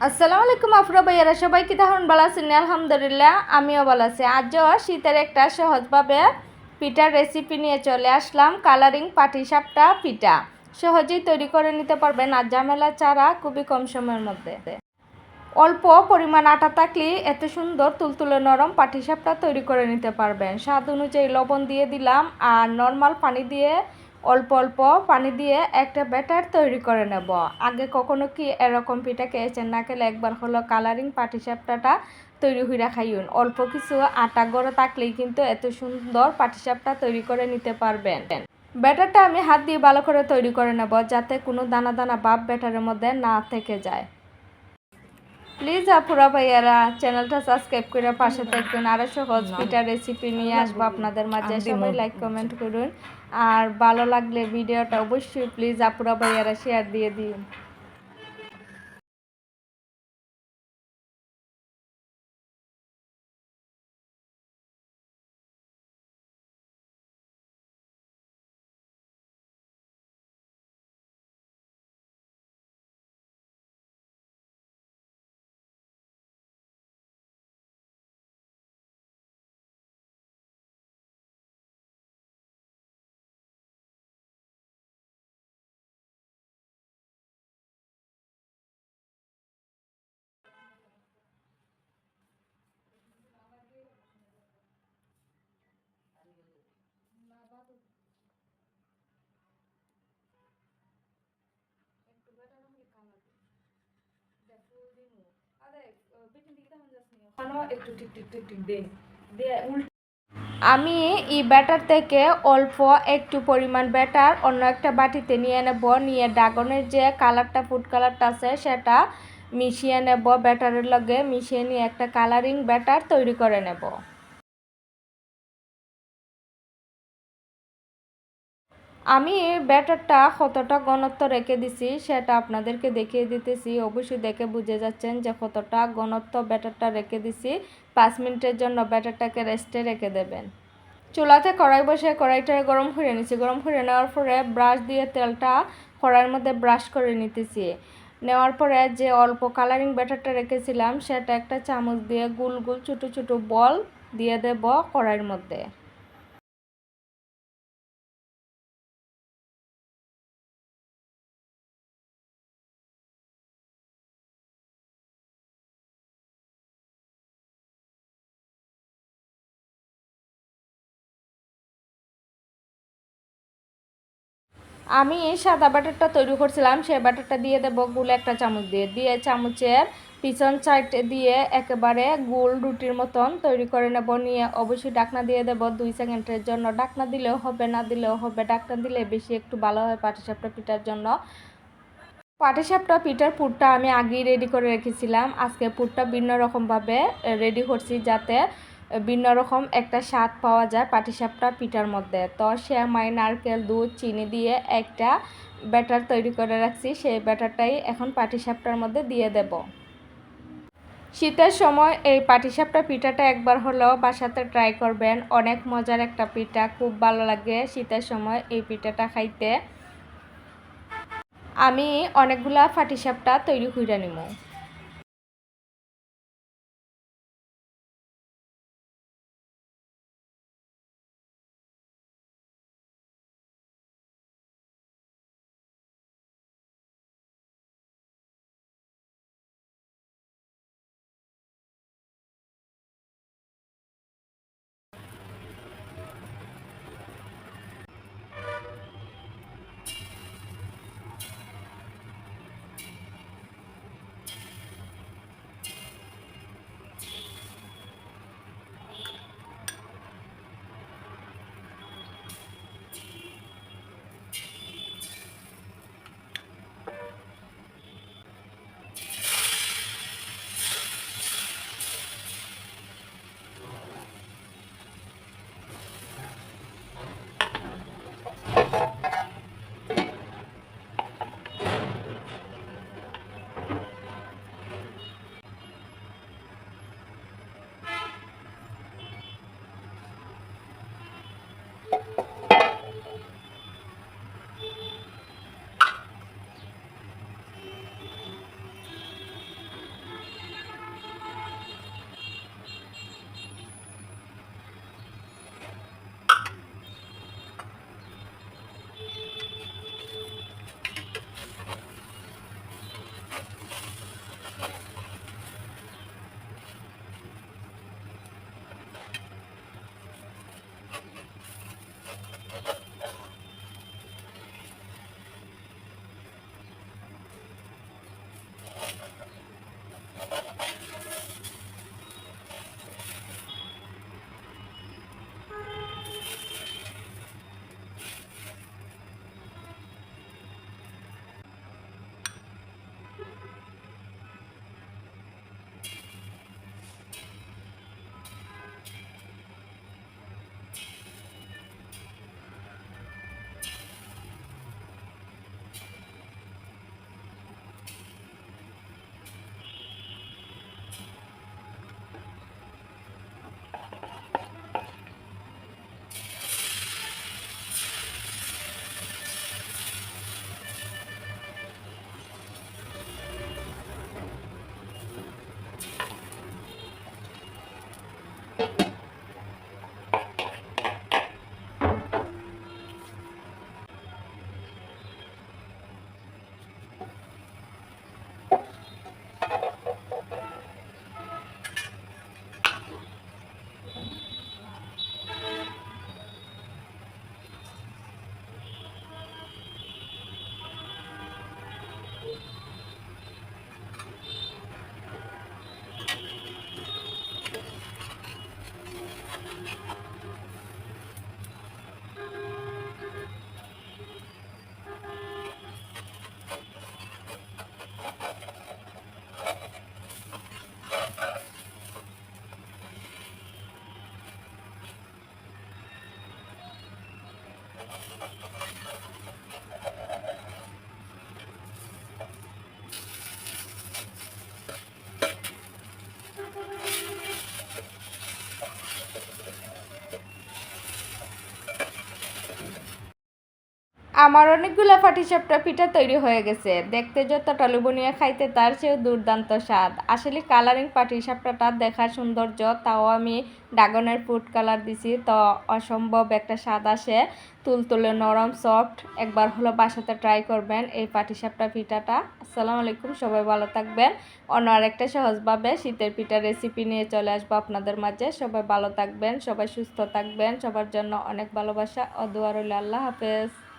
আসসালামু আলাইকুম আফরা ভাইয়ারা, সবাই কি তখন ভালো আছেন? আলহামদুলিল্লাহ, আমিও ভালো আছি। আজও শীতের একটা সহজভাবে পিঠার রেসিপি নিয়ে চলে আসলাম। কালারিং পাটিসাপটা পিঠা সহজেই তৈরি করে নিতে পারবেন আর ঝামেলা ছাড়া, খুবই কম সময়ের মধ্যে। অল্প পরিমাণ আটা থাকলেই এত সুন্দর তুলতুলে নরম পাটিসাপটা তৈরি করে নিতে পারবেন। স্বাদ অনুযায়ী লবণ দিয়ে দিলাম আর নর্মাল পানি দিয়ে অল্প অল্প পানি দিয়ে একটা ব্যাটার তৈরি করে নেব। আগে কখনো কি এরকম পিঠা খেয়েছেন? না খেলে একবার হলো কালারিং পাটিসাপটাটা তৈরি হইরা খাইউন। অল্প কিছু আটা গড়ে থাকলেই কিন্তু এত সুন্দর পাটিসাপটা তৈরি করে নিতে পারবেন। ব্যাটারটা আমি হাত দিয়ে ভালো করে তৈরি করে নেব, যাতে কোনো দানা দানা ভাব ব্যাটারের মধ্যে না থেকে যায়। প্লিজ আপুরা ভাইয়ারা, চ্যানেলটা সাবস্ক্রাইব করে পাশে থাকুন। আরও সহজ পিঠা রেসিপি নিয়ে আসবো আপনাদের মাঝে। সবাই লাইক কমেন্ট করুন আর ভালো লাগলে ভিডিওটা অবশ্যই প্লিজ আপুরা ভাইয়ারা শেয়ার দিয়ে দিন। আমি এই ব্যাটার থেকে অল্প একটু পরিমাণ ব্যাটার অন্য একটা বাটিতে নিয়ে নেব। নিয়ে ড্রাগনের যে কালারটা, ফুড কালারটা আছে, সেটা মিশিয়ে নেব। ব্যাটারের লগে মিশিয়ে নিয়ে একটা কালারিং ব্যাটার তৈরি করে নেব। আমি ব্যাটারটা কতটা ঘনত্ব রেখে দিছি সেটা আপনাদেরকে দেখিয়ে দিতেছি। অবশ্যই দেখে বুঝে যাচ্ছেন যে কতটা ঘনত্ব ব্যাটারটা রেখে দিছি। 5 মিনিটের জন্য ব্যাটারটাকে রেস্টে রেখে দেবেন। চুলাতে কড়াই বসে কড়াইটা গরম করে নিছি। গরম করে নেওয়ার পরে ব্রাশ দিয়ে তেলটা কড়াইয়ের মধ্যে ব্রাশ করে নিতেছি। নেওয়ার পরে যে অল্প কালারিং ব্যাটারটা রেখেছিলাম সেটা একটা চামচ দিয়ে গোল গোল ছোটো ছোটো বল দিয়ে দেব কড়াইয়ের মধ্যে। আমি সাদা ব্যাটারটা তৈরি করছিলাম, সেই ব্যাটারটা দিয়ে দেবো গোল একটা চামচ দিয়ে দিয়ে চামচের পিছন সাইড দিয়ে একেবারে গোল রুটির মতন তৈরি করে নেব। নিয়ে অবশ্যই ঢাকনা দিয়ে দেবো 2 সেকেন্ডের জন্য। ঢাকনা দিলেও হবে, না দিলেও হবে, ঢাকনা দিলে বেশি একটু ভালো হয় পাটিসাপটা পিঠার জন্য। পাটিসাপটা পিঠার পুরটা আমি আগেই রেডি করে রেখেছিলাম। আজকে পুরটা ভিন্ন রকমভাবে রেডি করছি, যাতে ভিন্ন রকম একটা স্বাদ পাওয়া যায় পাটিসাপটা পিঠার মধ্যে। তো সেমাই, নারকেল, দুধ, চিনি দিয়ে একটা ব্যাটার তৈরি করে রাখছি। সেই ব্যাটারটাই এখন পাটিসাপটার মধ্যে দিয়ে দেব। শীতের সময় এই পাটিসাপটা পিঠাটা একবার হলেও বাসাতে ট্রাই করবেন। অনেক মজার একটা পিঠা, খুব ভালো লাগে শীতের সময় এই পিঠাটা খাইতে। আমি অনেকগুলা পাটিসাপটা তৈরি করে নিব। আমার অনেকগুলো পাটিসাপটা পিঠা তৈরি হয়ে গেছে, দেখতে যতটা লোভনীয়, খাইতে তার চেয়েও দুর্দান্ত স্বাদ। আসলে কালারিং পাটিসাপটাটা দেখার সৌন্দর্য, তাও আমি ড্রাগনের ফুড কালার দিছি, তো অসম্ভব একটা স্বাদ আসে, তুলতুলে নরম সফট। একবার হলো বাসাতে ট্রাই করবেন এই পাটিসাপটা পিঠাটা। আসসালামু আলাইকুম, সবাই ভালো থাকবেন। অন্য আরেকটা সহজভাবে শীতের পিঠার রেসিপি নিয়ে চলে আসবো আপনাদের মাঝে। সবাই ভালো থাকবেন, সবাই সুস্থ থাকবেন, সবার জন্য অনেক ভালোবাসা ও দোয়া রইল। আল্লাহ হাফেজ।